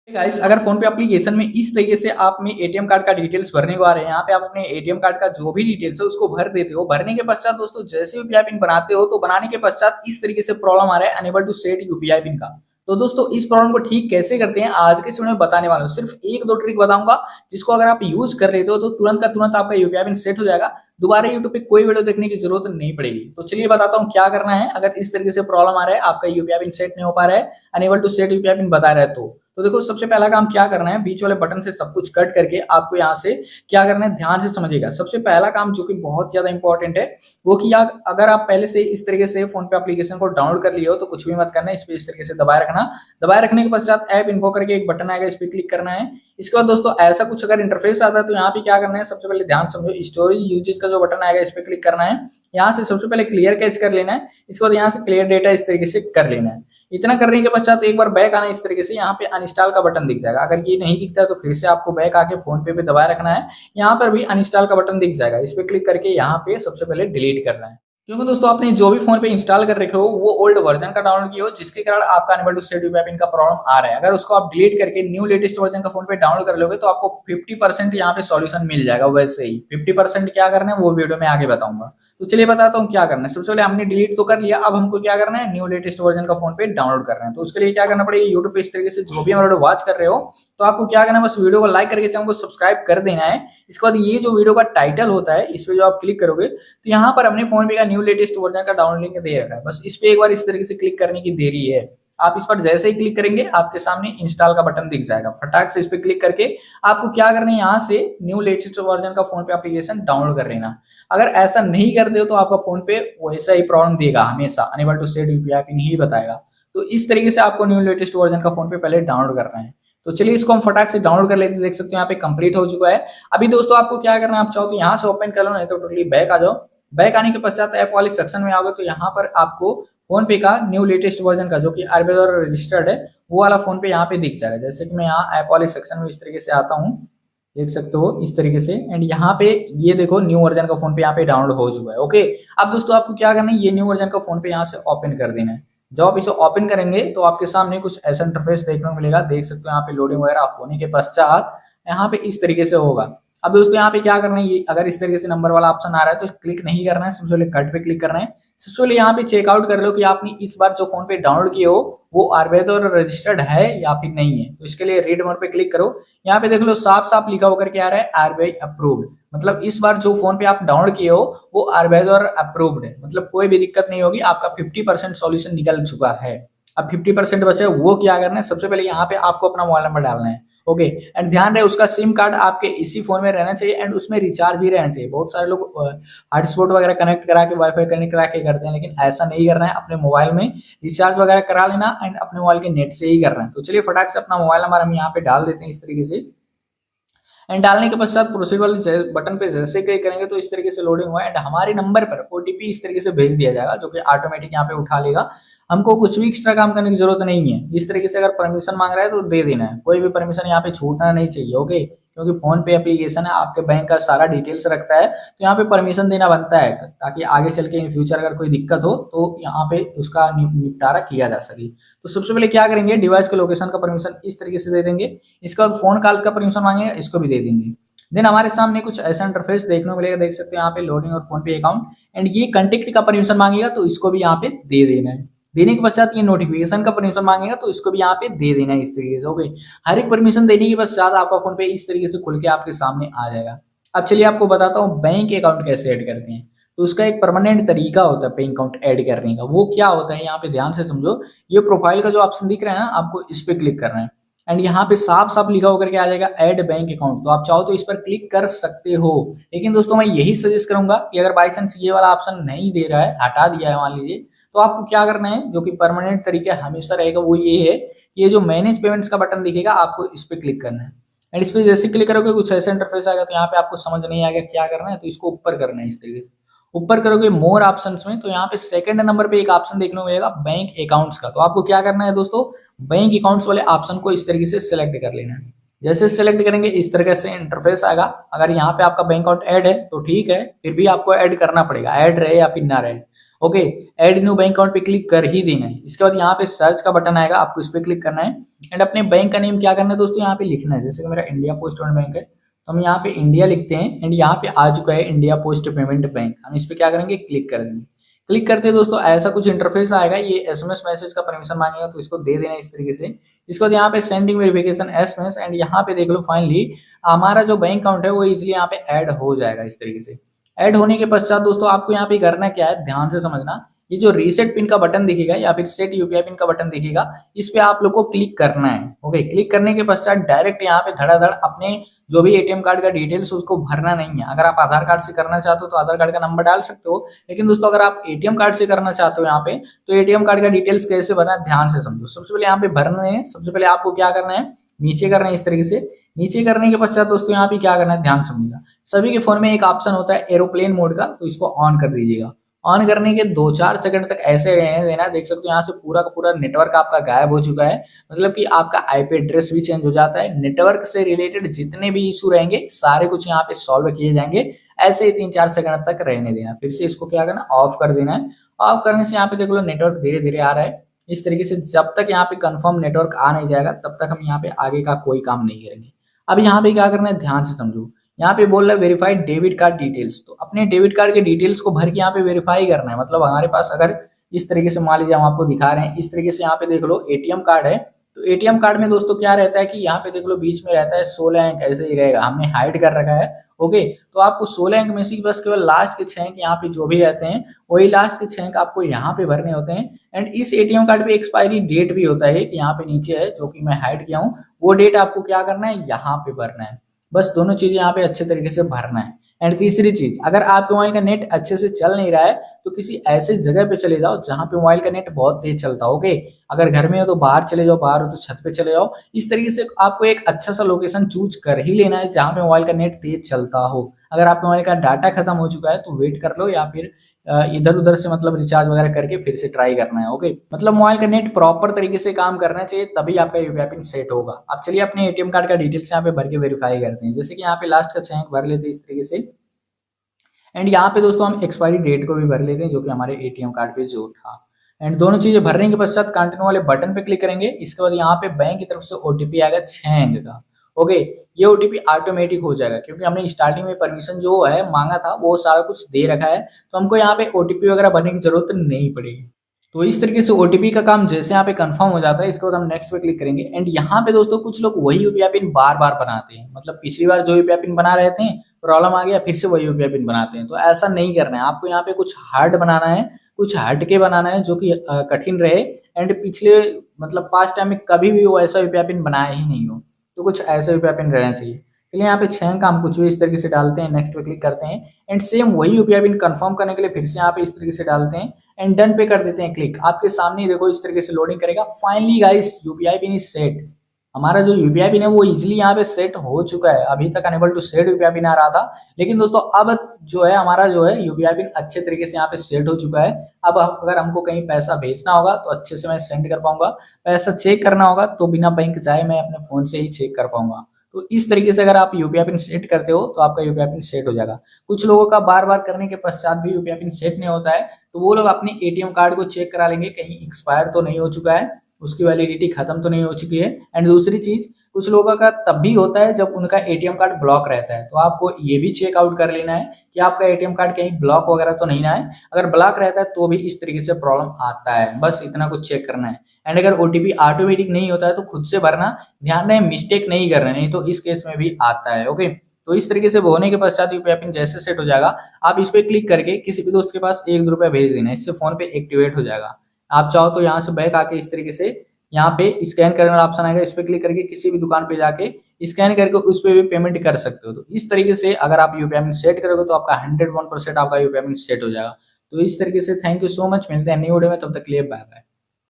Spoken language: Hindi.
गाइस, अगर फोन पे एप्लीकेशन में इस तरीके से आप में एटीएम कार्ड का डिटेल्स भरने को आ रहे हैं, यहाँ पे आप अपने एटीएम कार्ड का जो भी डिटेल्स है उसको भर देते हो। भरने के पश्चात दोस्तों जैसे यूपीआई पिन बनाते हो तो बनाने के पश्चात इस तरीके से प्रॉब्लम आ रहा है unable to set UPI pin का। तो दोस्तों इस प्रॉब्लम को ठीक कैसे करते हैं आज के वीडियो में बताने वाला हूँ। सिर्फ एक दो ट्रिक बताऊंगा जिसको अगर आप यूज कर लेते हो तो तुरंत का तुरंत आपका यूपीआई पिन सेट हो जाएगा। दोबारा यूट्यूब पे कोई वीडियो देखने की जरूरत नहीं पड़ेगी। तो चलिए बताता हूँ क्या करना है अगर इस तरीके से प्रॉब्लम आ रहा है, आपका यूपीआई पिन सेट नहीं हो पा रहा है, unable to set UPI pin बता रहा है। तो देखो सबसे पहला काम क्या करना है, बीच वाले बटन से सब कुछ कट करके आपको यहाँ से क्या करना है ध्यान से समझिएगा। सबसे पहला काम जो कि बहुत ज्यादा इंपॉर्टेंट है वो कि अगर आप पहले से इस तरीके से फोन पे एप्लीकेशन को डाउनलोड कर लिए हो तो कुछ भी मत करना है, इस पे इस तरीके से दबाए रखना। दबाए रखने के पश्चात ऐप इन्फो करके एक बटन आएगा, इस पे क्लिक करना है। इसके बाद दोस्तों ऐसा कुछ अगर इंटरफेस आता है तो यहाँ पे क्या करना है, सबसे पहले ध्यान समझो, स्टोरेज यूजेस का जो बटन आएगा इस पे क्लिक करना है। यहाँ से सबसे पहले क्लियर कैच कर लेना है, इसके बाद यहाँ से क्लियर डेटा इस तरीके से कर लेना है। इतना करने के पश्चात एक बार बैक आना, इस तरीके से यहाँ पे अनइंस्टॉल का बटन दिख जाएगा। अगर ये नहीं दिखता है तो फिर से आपको बैक आके फोन पे दबाए रखना है। यहाँ पर भी अनइंस्टॉल का बटन दिख जाएगा, इस पे क्लिक करके यहाँ पे सबसे पहले डिलीट करना है। क्योंकि दोस्तों आपने जो भी फोन पे इंस्टॉल कर रखे हो वो ओल्ड वर्जन का डाउनलोड किया हो, जिसके कारण आपका unable to set UPI pin का प्रॉब्लम आ रहा है। अगर उसको आप डिलीट करके न्यू लेटेस्ट वर्जन का फोन पे डाउनलोड कर लोगे तो आपको 50% यहाँ पे सॉल्यूशन मिल जाएगा। वैसे ही 50% क्या करना है वो वीडियो में आगे बताऊंगा। तो चलिए बताता हूँ क्या करना है। सबसे पहले हमने डिलीट तो कर लिया, अब हमको क्या करना है, न्यू लेटेस्ट वर्जन का फोन पे डाउनलोड करना है। तो उसके लिए क्या करना पड़ेगा, यूट्यूब पे इस तरीके से जो भी हमारा वीडियो वॉच कर रहे हो तो आपको क्या करना है, बस वीडियो को लाइक करके चैनल को सब्सक्राइब कर देना है। इसके बाद ये जो वीडियो का टाइटल होता है इस पे जो आप क्लिक करोगे तो यहाँ पर हमने फोन पे का न्यू लेटेस्ट वर्जन का डाउनलोड लिंक दे रखा है, बस इस पे एक बार इस तरीके से क्लिक करने की देरी है। आप इस पर जैसे ही क्लिक करेंगे आपके सामने इंस्टॉल का बटन दिख जाएगा, फटाक से इस पे क्लिक करके आपको क्या करना है, यहाँ से न्यू लेटेस्ट वर्जन का फोन पे एप्लीकेशन डाउनलोड कर लेना। अगर ऐसा नहीं करते हो तो आपका फोन पे वैसा ही प्रॉब्लम देगा, हमेशा unable to set UPI PIN ही बताएगा। तो इस तरीके से आपको न्यू लेटेस्ट वर्जन का फोन पे पहले डाउनलोड करना है। तो चलिए इसको हम फटाक से डाउनलोड कर लेते हैं। देख सकते हो यहाँ पे कंप्लीट हो चुका है। अभी दोस्तों आपको क्या करना है, आप चाहो तो यहाँ से ओपन कर लो, नहीं तो टोटली बैक आ जाओ। बैक आने के पश्चात ऐप वाले सेक्शन में आओगे तो यहाँ पर आपको फोन पे का न्यू लेटेस्ट वर्जन का जो कि आरबीआई द्वारा रजिस्टर्ड है वो वाला फोन पे यहाँ पे दिख जाएगा। जैसे कि मैं यहाँ ऐप वाले सेक्शन में इस तरीके से आता हूँ, देख सकते हो इस तरीके से। एंड यहाँ पे ये देखो न्यू वर्जन का फोन पे यहाँ पे डाउनलोड हो चुका है। ओके, अब दोस्तों आपको क्या करना है, ये न्यू वर्जन का फोन पे यहाँ से ओपन कर देना है। जब आप इसे ओपन करेंगे तो आपके सामने कुछ ऐसा इंटरफेस देखने को मिलेगा। देख सकते हो यहाँ पे लोडिंग वगैरह होने के पश्चात यहाँ पे इस तरीके से होगा। अब दोस्तों यहाँ पे क्या करना है, ये अगर इस तरीके से नंबर वाला ऑप्शन आ रहा है तो क्लिक नहीं करना है, सबसे पहले कट पे क्लिक करना है। सबसे पहले यहाँ पे चेकआउट कर लो कि आपने इस बार जो फोन पे डाउनलोड किए हो वो आरबीआई द्वारा रजिस्टर्ड है या फिर नहीं है। तो इसके लिए रीड मोड पे क्लिक करो। यहाँ पे देख लो साफ साफ लिखा होकर के आ रहा है आरबीआई अप्रूव्ड, मतलब इस बार जो फोन पे आप डाउनलोड किए हो वो आरबीआई द्वारा अप्रूव्ड है, मतलब कोई भी दिक्कत नहीं होगी। आपका 50% सॉल्यूशन निकल चुका है। अब 50% बचे, वो क्या करना है, सबसे पहले यहाँ पे आपको अपना मोबाइल नंबर डालना है। ओके, एंड ध्यान रहे उसका सिम कार्ड आपके इसी फोन में रहना चाहिए एंड उसमें रिचार्ज भी रहना चाहिए। बहुत सारे लोग हॉटस्पॉट वगैरह कनेक्ट करा के वाईफाई कनेक्ट करा के करते हैं, लेकिन ऐसा नहीं करना है। अपने मोबाइल में रिचार्ज वगैरह करा लेना एंड अपने मोबाइल के नेट से ही करना है। तो चलिए फटाक से अपना मोबाइल नंबर हम यहाँ पे डाल देते हैं इस तरीके से। एंड डालने के पश्चात प्रोसीड वाले बटन पे जैसे क्लिक करेंगे तो इस तरीके से लोडिंग हुआ एंड हमारे नंबर पर ओटीपी इस तरीके से भेज दिया जाएगा, जो कि ऑटोमेटिक यहाँ पे उठा लेगा। हमको कुछ भी एक्स्ट्रा काम करने की जरूरत नहीं है। इस तरीके से अगर परमिशन मांग रहा है तो दे देना है, कोई भी परमिशन यहाँ पे छूटना नहीं चाहिए। ओके, क्योंकि फोन पे एप्लीकेशन है, आपके बैंक का सारा डिटेल्स रखता है, तो यहाँ पे परमिशन देना बनता है ताकि आगे चल के इन फ्यूचर अगर कोई दिक्कत हो तो यहाँ पे उसका निपटारा किया जा सके। तो सबसे पहले क्या करेंगे, डिवाइस के लोकेशन का परमिशन इस तरीके से दे देंगे। इसके बाद फोन कॉल्स का परमिशन मांगेगा, इसको भी दे देंगे। देन हमारे सामने कुछ ऐसा इंटरफेस देखने को मिलेगा, देख सकते हैं यहाँ पे लोडिंग और फोन पे अकाउंट एंड ये कंटेक्ट का परमिशन मांगेगा तो इसको भी यहाँ पे दे देना है। देने के पश्चात ये नोटिफिकेशन का परमिशन मांगेगा तो इसको भी यहाँ पे दे देना है इस तरीके से। ओके, हर एक परमिशन देने के पश्चात आपका फोन पे इस तरीके से खुल के आपके सामने आ जाएगा। अब चलिए आपको बताता हूँ बैंक अकाउंट कैसे ऐड करते हैं। तो उसका एक परमानेंट तरीका होता है बैंक अकाउंट ऐड करने का। वो क्या होता है, यहाँ पे ध्यान से समझो। ये प्रोफाइल का जो ऑप्शन दिख रहा है ना, आपको इस पे क्लिक करना है एंड यहाँ पे साफ साफ लिखा होकर के आ जाएगा ऐड बैंक अकाउंट। तो आप चाहो तो इस पर क्लिक कर सकते हो, लेकिन दोस्तों मैं यही सजेस्ट करूंगा कि अगर बाई चांस ये वाला ऑप्शन नहीं दे रहा है, हटा दिया है मान लीजिए, तो आपको क्या करना है, जो कि परमानेंट तरीका हमेशा रहेगा, वो ये है, ये जो मैनेज पेमेंट्स का बटन दिखेगा आपको इस पे क्लिक करना है एंड इस पे जैसे क्लिक करोगे कुछ ऐसा इंटरफेस आएगा। तो यहाँ पे आपको समझ नहीं आएगा क्या करना है, तो इसको ऊपर करना है इस तरीके से। ऊपर करोगे मोर ऑप्शंस में तो यहाँ पे सेकंड नंबर पे एक ऑप्शन देखने को मिलेगा बैंक अकाउंट्स का। तो आपको क्या करना है दोस्तों, बैंक अकाउंट्स वाले ऑप्शन को इस तरीके से सिलेक्ट कर लेना है। जैसे सिलेक्ट करेंगे इस तरीके से इंटरफेस आएगा। अगर यहाँ पे आपका बैंक अकाउंट ऐड है तो ठीक है, फिर भी आपको ऐड करना पड़ेगा, ऐड रहे या फिर ना रहे। Okay, add new bank account पे क्लिक कर ही देना है। इसके बाद यहाँ पे सर्च का बटन आएगा, आपको इस पे क्लिक करना है एंड अपने बैंक का नेम क्या करना है दोस्तों, यहाँ पे लिखना है। जैसे कि मेरा इंडिया पोस्ट पेमेंट बैंक है तो हम यहाँ पे इंडिया लिखते हैं एंड यहाँ पे आ चुका है इंडिया पोस्ट पेमेंट बैंक। हम इस पे क्या करेंगे, क्लिक कर देंगे। क्लिक करते हैं दोस्तों ऐसा कुछ इंटरफेस आएगा, ये एसएमएस मैसेज का परमिशन मांगेगा तो इसको दे देना इस तरीके से। इसके बाद यहाँ पे सेंडिंग वेरिफिकेशन एसएमएस एंड यहाँ पे देख लो फाइनली हमारा जो बैंक अकाउंट है वो इजिली यहाँ पे ऐड हो जाएगा इस तरीके से। ऐड होने के पश्चात दोस्तों आपको यहाँ पे करना क्या है, ध्यान से समझना। ये जो रीसेट पिन का बटन दिखेगा या फिर सेट यूपीआई पिन का बटन दिखेगा, इस पे आप लोग को क्लिक करना है। ओके, क्लिक करने के पश्चात डायरेक्ट यहाँ पे धड़ाधड़ अपने जो भी एटीएम कार्ड का डिटेल्स उसको भरना नहीं है। अगर आप आधार कार्ड से करना चाहते हो तो आधार कार्ड का नंबर डाल सकते हो, लेकिन दोस्तों अगर आप एटीएम कार्ड से करना चाहते हो यहाँ पे तो एटीएम कार्ड का डिटेल्स कैसे भरना है ध्यान से समझो। सबसे पहले यहाँ पे भरना है, सबसे पहले आपको क्या करना है, नीचे करना है इस तरीके से। नीचे करने के पश्चात दोस्तों यहाँ पे क्या करना है, ध्यान समझिएगा। सभी के फोन में एक ऑप्शन होता है एरोप्लेन मोड का, तो इसको ऑन कर दीजिएगा। ऑन करने के 2-4 सेकंड तक ऐसे रहने देना। देख सकते हो यहाँ से पूरा का पूरा नेटवर्क आपका गायब हो चुका है, मतलब कि आपका आईपी एड्रेस भी चेंज हो जाता है। नेटवर्क से रिलेटेड जितने भी इशू रहेंगे सारे कुछ यहाँ पे सॉल्व किए जाएंगे। ऐसे ही 3-4 सेकंड तक रहने देना, फिर से इसको क्या करना, ऑफ कर देना है। ऑफ करने से यहाँ पे देख लो नेटवर्क धीरे धीरे आ रहा है इस तरीके से। जब तक यहाँ पे कंफर्म नेटवर्क आ नहीं जाएगा तब तक हम यहाँ पे आगे का कोई काम नहीं करेंगे। अब यहाँ पे क्या करना है, ध्यान से समझो। यहाँ पे बोल रहा है वेरीफाइड डेबिट कार्ड डिटेल्स, तो अपने डेबिट कार्ड के डिटेल्स को भर के यहाँ पे वेरीफाई करना है। मतलब हमारे पास अगर इस तरीके से मान लीजिए हम आपको दिखा रहे हैं, इस तरीके से यहाँ पे देख लो एटीएम कार्ड है। तो एटीएम कार्ड में दोस्तों क्या रहता है कि यहाँ पे देख लो बीच में रहता है 16 अंक, ऐसे ही रहेगा, हमने हाइड कर रखा है। ओके, तो आपको 16 अंक में से बस केवल लास्ट के 6 अंक यहाँ पे जो भी रहते हैं वही लास्ट के 6 अंक आपको यहाँ पे भरने होते हैं। एंड इस एटीएम कार्ड पे एक्सपायरी डेट भी होता है, यहाँ पे नीचे है जो कि मैं हाइड किया हूँ, वो डेट आपको क्या करना है, यहाँ पे भरना है। बस दोनों चीजें यहाँ पे अच्छे तरीके से भरना है। एंड तीसरी चीज, अगर आपके मोबाइल का नेट अच्छे से चल नहीं रहा है तो किसी ऐसे जगह पे चले जाओ जहां पे मोबाइल का नेट बहुत तेज चलता हो। ओके, अगर घर में हो तो बाहर चले जाओ, बाहर हो तो छत पे चले जाओ। इस तरीके से आपको एक अच्छा सा लोकेशन चूज कर ही लेना है जहां पे मोबाइल का नेट तेज चलता हो। अगर आपके मोबाइल का डाटा खत्म हो चुका है तो वेट कर लो, या फिर इधर उधर से मतलब रिचार्ज वगैरह करके फिर से ट्राई करना है। ओके, मतलब मोबाइल का नेट प्रॉपर तरीके से काम करना चाहिए, तभी आपका यूपीआई पिन सेट होगा। अब चलिए अपने एटीएम कार्ड का डिटेल्स यहाँ पे भर के वेरीफाई करते हैं। जैसे कि यहाँ पे लास्ट का 6 अंक भर लेते हैं इस तरीके से। एंड यहाँ पे दोस्तों हम एक्सपायरी डेट को भी भर लेते हैं जो कि हमारे एटीएम कार्ड पे जो था। एंड दोनों चीजें भरने के पश्चात कंटिन्यू वाले बटन पे क्लिक करेंगे। इसके बाद यहाँ पे बैंक की तरफ से ओटीपी आएगा 6 अंक का। ओके, ये ओटीपी ऑटोमेटिक हो जाएगा क्योंकि हमने स्टार्टिंग में परमिशन जो है मांगा था वो सारा कुछ दे रखा है, तो हमको यहाँ पे ओटीपी वगैरह भरने की जरूरत नहीं पड़ेगी। तो इस तरीके से ओटीपी का काम जैसे यहाँ पे कंफर्म हो जाता है, इसके बाद हम नेक्स्ट पे क्लिक करेंगे। एंड यहाँ पे दोस्तों कुछ लोग वही यूपीआई पिन बार बार बनाते हैं, मतलब पिछली बार जो यूपीआई पिन बना रहे थे प्रॉब्लम आ गया, फिर से वही यूपीआई पिन बनाते हैं। तो ऐसा नहीं करना है, आपको यहाँ पे कुछ हार्ड बनाना है, कुछ हट के बनाना है जो कि कठिन रहे। एंड पिछले मतलब पास्ट टाइम में कभी भी वो ऐसा यूपीआई पिन बनाया ही नहीं हो, तो कुछ ऐसा यूपीआई पिन रहना चाहिए। चलिए यहाँ पे 6 अंक हम कुछ भी इस तरीके से डालते हैं, नेक्स्ट पे क्लिक करते हैं। एंड सेम वही यूपीआई पिन कंफर्म करने के लिए फिर से यहाँ पे इस तरीके से डालते हैं एंड डन पे कर देते हैं क्लिक। आपके सामने देखो इस तरीके से लोडिंग करेगा। Finally guys UPI pin is set. हमारा जो यूपीआई पिन है वो इजिली यहाँ पे सेट हो चुका है। अभी तक unable to set UPI PIN आ रहा था, लेकिन दोस्तों अब जो है हमारा जो है यूपीआई पिन अच्छे तरीके से यहाँ पे सेट हो चुका है। अब अगर हमको कहीं पैसा भेजना होगा तो अच्छे से मैं सेंड कर पाऊंगा, पैसा चेक करना होगा तो बिना बैंक जाए मैं अपने फोन से ही चेक कर पाऊंगा। तो इस तरीके से अगर आप यूपीआई पिन सेट करते हो तो आपका यूपीआई पिन सेट हो जाएगा। कुछ लोगों का बार बार करने के पश्चात भी यूपीआई पिन सेट नहीं होता है, तो वो लोग अपने एटीएम कार्ड को चेक करा लेंगे कहीं एक्सपायर तो नहीं हो चुका है, उसकी वैलिडिटी खत्म तो नहीं हो चुकी है। एंड दूसरी चीज, कुछ लोगों का तब भी होता है जब उनका एटीएम कार्ड ब्लॉक रहता है, तो आपको ये भी चेकआउट कर लेना है कि आपका एटीएम कार्ड कहीं ब्लॉक वगैरह तो नहीं ना है। अगर ब्लॉक रहता है तो भी इस तरीके से प्रॉब्लम आता है, बस इतना कुछ चेक करना है। एंड अगर ओटीपी ऑटोमेटिक नहीं होता है तो खुद से भरना, ध्यान रहे मिस्टेक नहीं करना, नहीं तो इस केस में भी आता है। ओके, तो इस तरीके से होने के पश्चात यूपीआई पिन जैसे सेट हो जाएगा, आप इस पे क्लिक करके किसी भी दोस्त के पास 1 रुपया भेज देना, इससे फोन पे एक्टिवेट हो जाएगा। आप चाहो तो यहाँ से बैक आके इस तरीके से यहाँ पे स्कैन करने वाला ऑप्शन आएगा, इस पे क्लिक करके किसी भी दुकान पे जाके स्कैन करके उस पे भी पेमेंट कर सकते हो। तो इस तरीके से अगर आप यूपीआई पिन सेट करोगे तो आपका 101% आपका यूपीआई पिन सेट हो जाएगा। तो इस तरीके से थैंक यू सो मच, मिलते हैं न्यू वीडियो में, तब तक के लिए बाय बाय।